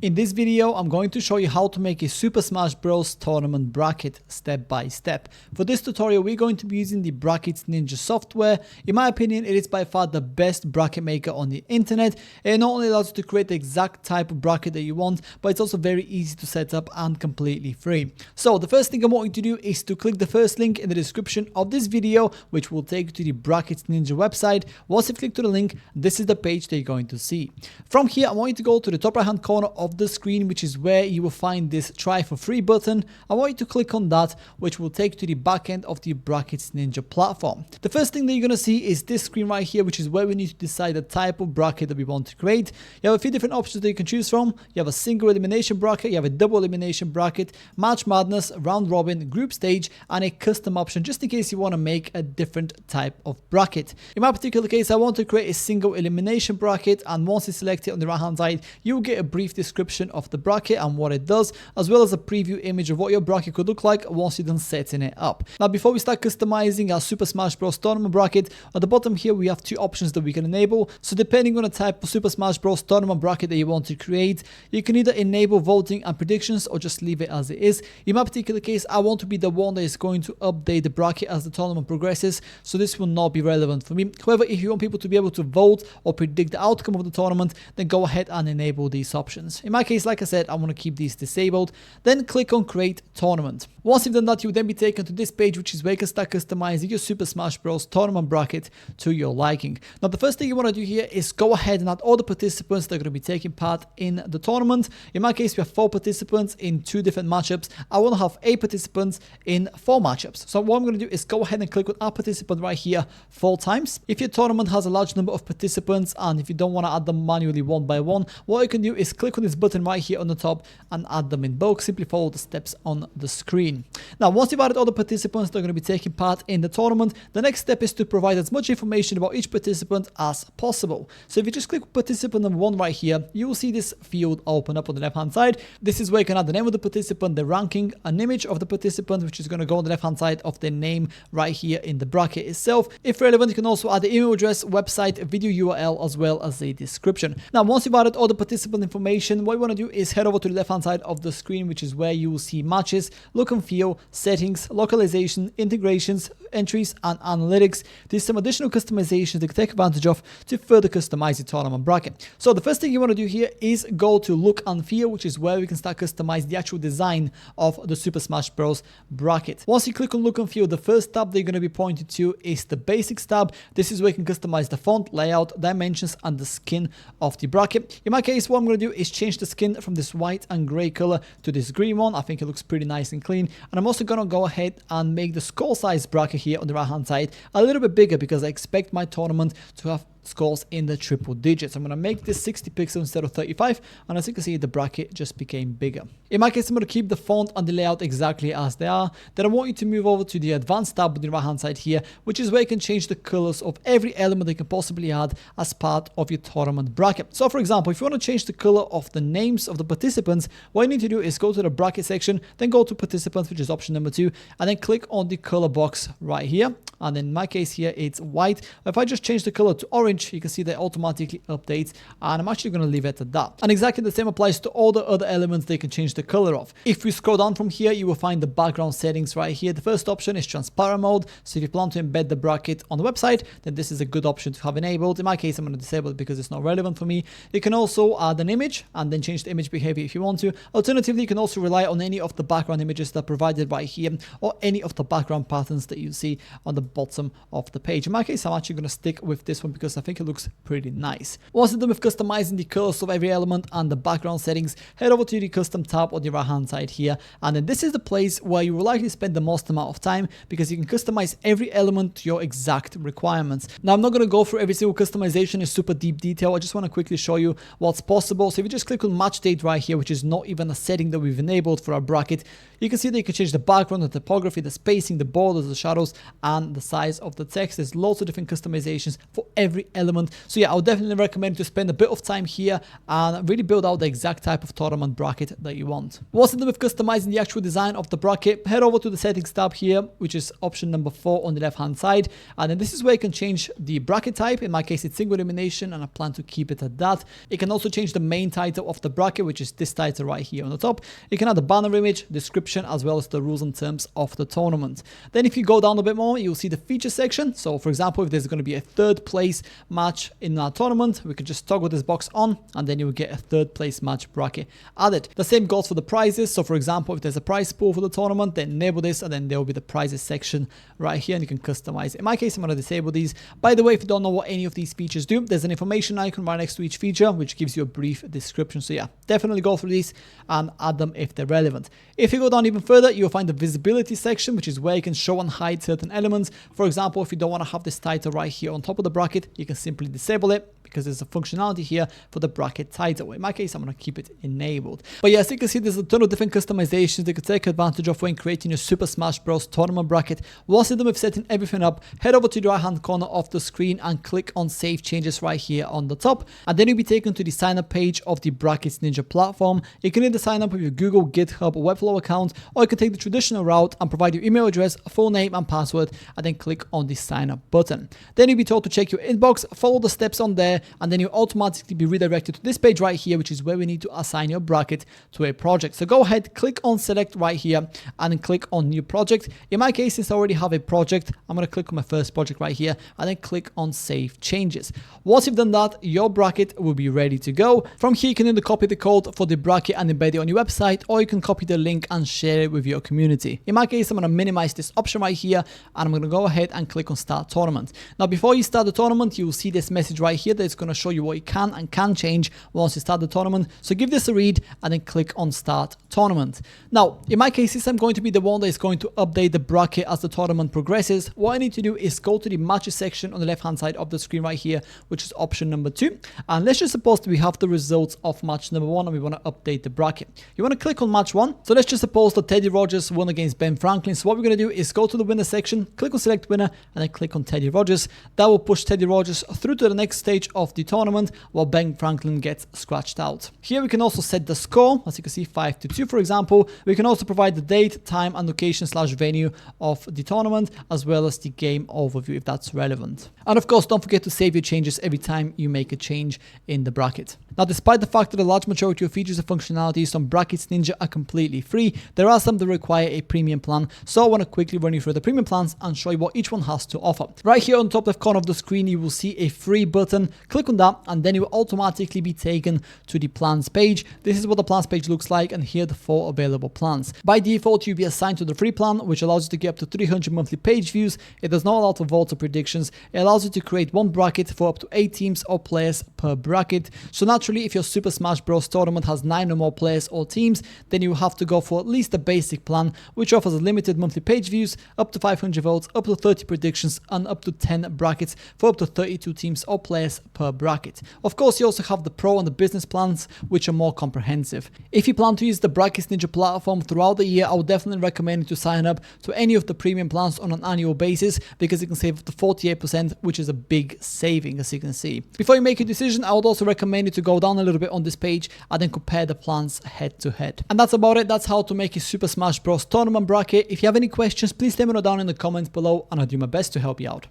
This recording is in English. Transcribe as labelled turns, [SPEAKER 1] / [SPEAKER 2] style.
[SPEAKER 1] In this video, I'm going to show you how to make a Super Smash Bros. Tournament bracket step by step. For this tutorial, we're going to be using the Brackets Ninja software. In my opinion, it is by far the best bracket maker on the internet. It not only allows you to create the exact type of bracket that you want, but it's also very easy to set up and completely free. So the first thing I want you to do is to click the first link in the description of this video, which will take you to the Brackets Ninja website. Once you've clicked to the link, this is the page that you're going to see. From here, I want you to go to the top right hand corner of the screen, which is where you will find this try for free button. I want you to click on that, which will take you to the back end of the Brackets Ninja platform. The first thing that you're going to see is this screen right here, which is where we need to decide the type of bracket that we want to create. You have a few different options that you can choose from. You have a single elimination bracket, you have a double elimination bracket, March Madness, round robin, group stage, and a custom option just in case you want to make a different type of bracket. In my particular case, I want to create a single elimination bracket, and once you select it on the right hand side, you will get a brief description of the bracket and what it does, as well as a preview image of what your bracket could look like once you're done setting it up. Now, before we start customizing our Super Smash Bros. Tournament bracket, at the bottom here we have two options that we can enable. So depending on the type of Super Smash Bros. Tournament bracket that you want to create, you can either enable voting and predictions or just leave it as it is. In my particular case, I want to be the one that is going to update the bracket as the tournament progresses, so this will not be relevant for me. However, if you want people to be able to vote or predict the outcome of the tournament, then go ahead and enable these options. In my case, like I said, I want to keep these disabled. Then click on Create Tournament. Once you've done that, you will then be taken to this page, which is where you can start customizing your Super Smash Bros. Tournament bracket to your liking. Now, the first thing you want to do here is go ahead and add all the participants that are going to be taking part in the tournament. In my case, we have 4 participants in 2 different matchups. I want to have 8 participants in 4 matchups. So what I'm going to do is go ahead and click on Add Participant right here 4 times. If your tournament has a large number of participants and if you don't want to add them manually one by one, what you can do is click on this button right here on the top and add them in bulk. Simply follow the steps on the screen. Now, once you've added all the participants that are going to be taking part in the tournament, the next step is to provide as much information about each participant as possible. So if you just click participant number 1 right here, you will see this field open up on the left hand side. This is where you can add the name of the participant, the ranking, an image of the participant, which is going to go on the left hand side of the name right here in the bracket itself. If relevant, you can also add the email address, website, video URL, as well as a description. Now, once you've added all the participant information, what you want to do is head over to the left hand side of the screen, which is where you will see matches, look and feel, settings, localization, integrations, entries, and analytics. There's some additional customizations that you can take advantage of to further customize your tournament bracket. So the first thing you want to do here is go to look and feel, which is where we can start customizing the actual design of the Super Smash Bros. Bracket. Once you click on look and feel, the first tab that you're going to be pointed to is the basics tab. This is where you can customize the font, layout, dimensions, and the skin of the bracket. In my case, what I'm going to do is change the skin from this white and gray color to this green one. I think it looks pretty nice and clean. And I'm also going to go ahead and make the skull size bracket here on the right hand side a little bit bigger because I expect my tournament to have scores in the triple digits. I'm going to make this 60 pixels instead of 35, and as you can see, the bracket just became bigger. In my case, I'm going to keep the font and the layout exactly as they are. Then I want you to move over to the advanced tab on the right hand side here, which is where you can change the colors of every element that you can possibly add as part of your tournament bracket. So for example, if you want to change the color of the names of the participants, what you need to do is go to the bracket section, then go to participants, which is option number 2, and then click on the color box right here. And in my case here, it's white. If I just change the color to orange, you can see that automatically updates, and I'm actually going to leave it at that. And exactly the same applies to all the other elements they can change the color of. If we scroll down from here, you will find the background settings right here. The first option is transparent mode. So if you plan to embed the bracket on the website, then this is a good option to have enabled. In my case, I'm going to disable it because it's not relevant for me. You can also add an image and then change the image behavior if you want to. Alternatively, you can also rely on any of the background images that are provided right here or any of the background patterns that you see on the bottom of the page. In my case, I'm actually going to stick with this one because I think it looks pretty nice. Once you're done with customizing the colors of every element and the background settings, head over to the custom tab on the right hand side here, and then this is the place where you will likely spend the most amount of time because you can customize every element to your exact requirements. Now, I'm not going to go through every single customization in super deep detail. I just want to quickly show you what's possible. So if you just click on match date right here, which is not even a setting that we've enabled for our bracket, you can see that you can change the background, the typography, the spacing, the borders, the shadows, and the size of the text. There's lots of different customizations for every element. So yeah, I would definitely recommend to spend a bit of time here and really build out the exact type of tournament bracket that you want. Once done with customizing the actual design of the bracket, head over to the settings tab here, which is option number 4 on the left hand side, and then this is where you can change the bracket type. In my case it's single elimination, and I plan to keep it at that. You can also change the main title of the bracket, which is this title right here on the top. You can add the banner image, description, as well as the rules and terms of the tournament. Then if you go down a bit more, you'll see the feature section. So for example, if there's going to be a third place match in our tournament, we could just toggle this box on, and then you will get a third place match bracket added. The same goes for the prizes. So for example, if there's a prize pool for the tournament, then enable this, and then there will be the prizes section right here, and you can customize. In my case, I'm going to disable these. By the way, if you don't know what any of these features do, there's an information icon right next to each feature, which gives you a brief description. So yeah, definitely go through these and add them if they're relevant. If you go down even further, you'll find the visibility section, which is where you can show and hide certain elements. For example, if you don't want to have this title right here on top of the bracket, you can simply disable it, because there's a functionality here for the bracket title. In my case, I'm going to keep it enabled. But yeah, as you can see, there's a ton of different customizations that you can take advantage of when creating your Super Smash Bros. Tournament bracket. Once you're done with setting everything up, head over to the right hand corner of the screen and click on Save Changes right here on the top. And then you'll be taken to the sign up page of the Brackets Ninja platform. You can either sign up with your Google, GitHub, or Webflow account, or you can take the traditional route and provide your email address, full name, and password, and then click on the sign up button. Then you'll be told to check your inbox, follow the steps on there, and then you automatically be redirected to this page right here, which is where we need to assign your bracket to a project. So go ahead, click on select right here, and then click on new project. In my case, since I already have a project, I'm going to click on my first project right here, and then click on save changes. Once you've done that, your bracket will be ready to go. From here, you can either copy the code for the bracket and embed it on your website, or you can copy the link and share it with your community. In my case, I'm going to minimize this option right here, and I'm going to go ahead and click on start tournament. Now, before you start the tournament, you will see this message right here that's going to show you what you can and can change once you start the tournament. So give this a read and then click on start tournament. Now, in my case, since I'm going to be the one that is going to update the bracket as the tournament progresses, what I need to do is go to the matches section on the left hand side of the screen right here, which is option number 2. And let's just suppose we have the results of match number 1 and we want to update the bracket. You want to click on match 1. So let's just suppose that Teddy Rogers won against Ben Franklin. So what we're going to do is go to the winner section, click on select winner, and then click on Teddy Rogers. That will push Teddy Rogers through to the next stage of the tournament, while Ben Franklin gets scratched out. Here we can also set the score, as you can see 5-2 for example. We can also provide the date, time, and location/venue of the tournament, as well as the game overview if that's relevant. And of course, don't forget to save your changes every time you make a change in the bracket. Now, despite the fact that a large majority of features and functionalities on Brackets Ninja are completely free, there are some that require a premium plan. So I want to quickly run you through the premium plans and show you what each one has to offer. Right here on the top left corner of the screen, you will see a free button. Click on that, and then you will automatically be taken to the plans page. This is what the plans page looks like, and here are the 4 available plans. By default, you'll be assigned to the free plan, which allows you to get up to 300 monthly page views. It does not allow for votes or predictions. It allows you to create one bracket for up to 8 teams or players per bracket. So naturally, if your Super Smash Bros. Tournament has 9 or more players or teams, then you have to go for at least the basic plan, which offers limited monthly page views, up to 500 votes, up to 30 predictions, and up to 10 brackets for up to 32 teams or players per bracket. Of course, you also have the Pro and the Business plans, which are more comprehensive. If you plan to use the Brackets Ninja platform throughout the year, I would definitely recommend you to sign up to any of the premium plans on an annual basis, because you can save up to 48%, which is a big saving, as you can see. Before you make a decision, I would also recommend you to go down a little bit on this page and then compare the plans head to head. And that's about it. That's how to make a Super Smash Bros. Tournament bracket. If you have any questions, please let me know down in the comments below, and I'll do my best to help you out.